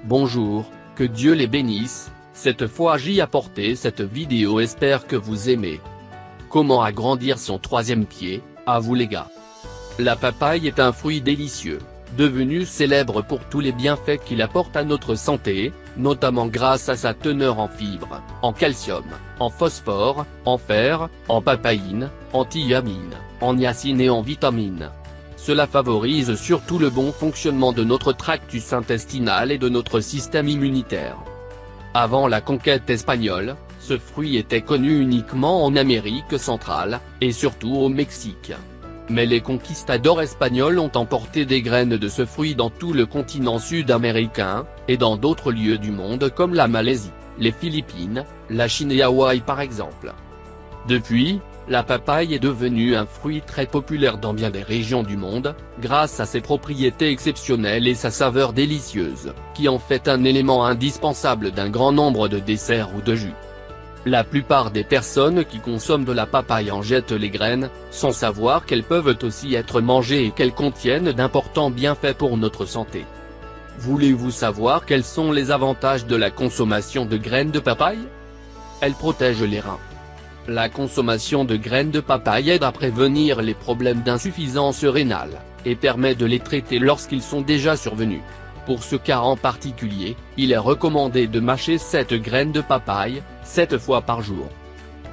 Bonjour, que Dieu les bénisse. Cette fois j'y apporté cette vidéo, espère que vous aimez. Comment agrandir son troisième pied, à vous les gars. La papaye est un fruit délicieux, devenu célèbre pour tous les bienfaits qu'il apporte à notre santé, notamment grâce à sa teneur en fibres, en calcium, en phosphore, en fer, en papaïne, en thiamine, en niacine et en vitamines. Cela favorise surtout le bon fonctionnement de notre tractus intestinal et de notre système immunitaire. Avant la conquête espagnole, ce fruit était connu uniquement en Amérique centrale, et surtout au Mexique. Mais les conquistadors espagnols ont emporté des graines de ce fruit dans tout le continent sud-américain, et dans d'autres lieux du monde comme la Malaisie, les Philippines, la Chine et Hawaï par exemple. Depuis, la papaye est devenue un fruit très populaire dans bien des régions du monde, grâce à ses propriétés exceptionnelles et sa saveur délicieuse, qui en fait un élément indispensable d'un grand nombre de desserts ou de jus. La plupart des personnes qui consomment de la papaye en jettent les graines, sans savoir qu'elles peuvent aussi être mangées et qu'elles contiennent d'importants bienfaits pour notre santé. Voulez-vous savoir quels sont les avantages de la consommation de graines de papaye? Elle protège les reins. La consommation de graines de papaye aide à prévenir les problèmes d'insuffisance rénale, et permet de les traiter lorsqu'ils sont déjà survenus. Pour ce cas en particulier, il est recommandé de mâcher 7 graines de papaye, 7 fois par jour.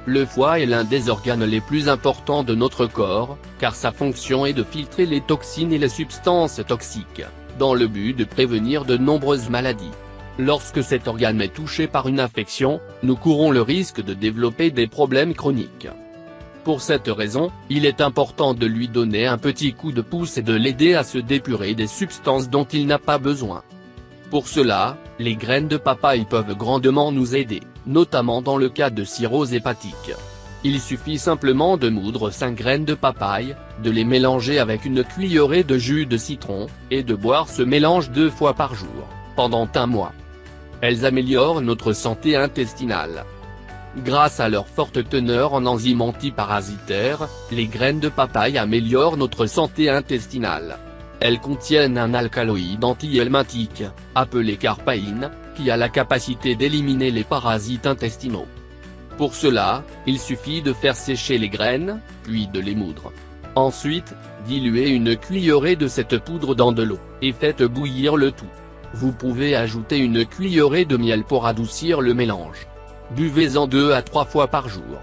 Le foie est l'un des organes les plus importants de notre corps, car sa fonction est de filtrer les toxines et les substances toxiques, dans le but de prévenir de nombreuses maladies. Lorsque cet organe est touché par une infection, nous courons le risque de développer des problèmes chroniques. Pour cette raison, il est important de lui donner un petit coup de pouce et de l'aider à se dépurer des substances dont il n'a pas besoin. Pour cela, les graines de papaye peuvent grandement nous aider, notamment dans le cas de cirrhose hépatique. Il suffit simplement de moudre 5 graines de papaye, de les mélanger avec une cuillerée de jus de citron, et de boire ce mélange 2 fois par jour, pendant un mois. Elles améliorent notre santé intestinale. Grâce à leur forte teneur en enzymes antiparasitaires, les graines de papaye améliorent notre santé intestinale. Elles contiennent un alcaloïde anti-helminthique, appelé carpaïne, qui a la capacité d'éliminer les parasites intestinaux. Pour cela, il suffit de faire sécher les graines, puis de les moudre. Ensuite, diluez une cuillerée de cette poudre dans de l'eau, et faites bouillir le tout. Vous pouvez ajouter une cuillerée de miel pour adoucir le mélange. Buvez-en 2 à 3 fois par jour.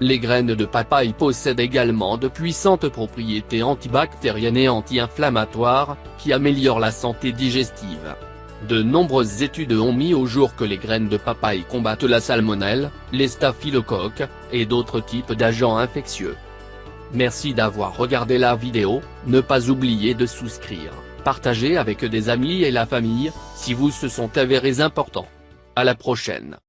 Les graines de papaye possèdent également de puissantes propriétés antibactériennes et anti-inflammatoires, qui améliorent la santé digestive. De nombreuses études ont mis au jour que les graines de papaye combattent la salmonelle, les staphylocoques, et d'autres types d'agents infectieux. Merci d'avoir regardé la vidéo, ne pas oublier de souscrire, partager avec des amis et la famille, si vous se sont avérés importants. À la prochaine.